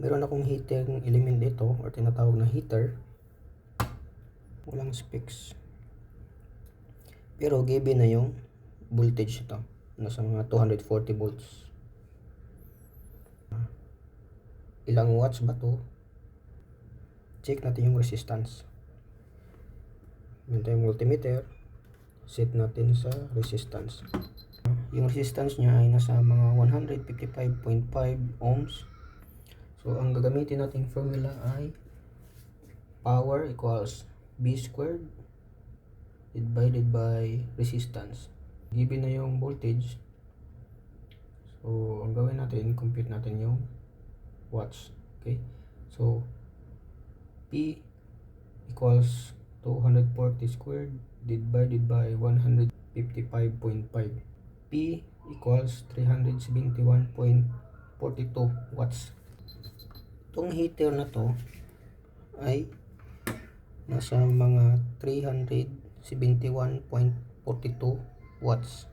Meron akong heating element dito or tinatawag na heater. Walang specs. Pero given na yung voltage ito. Nasa mga 240 volts. Ilang watts ba to? Check natin yung resistance. Meron tayong multimeter. Set natin sa resistance. Yung resistance niya ay nasa mga 155.5 ohms. So, ang gagamitin nating formula ay power equals V squared divided by resistance. Given na yung voltage, so ang gawin natin, compute natin yung watts. Okay? So, P equals 240 squared divided by 155.5. P equals 371.42 watts. Itong heater na to ay nasa mga 371.42 watts.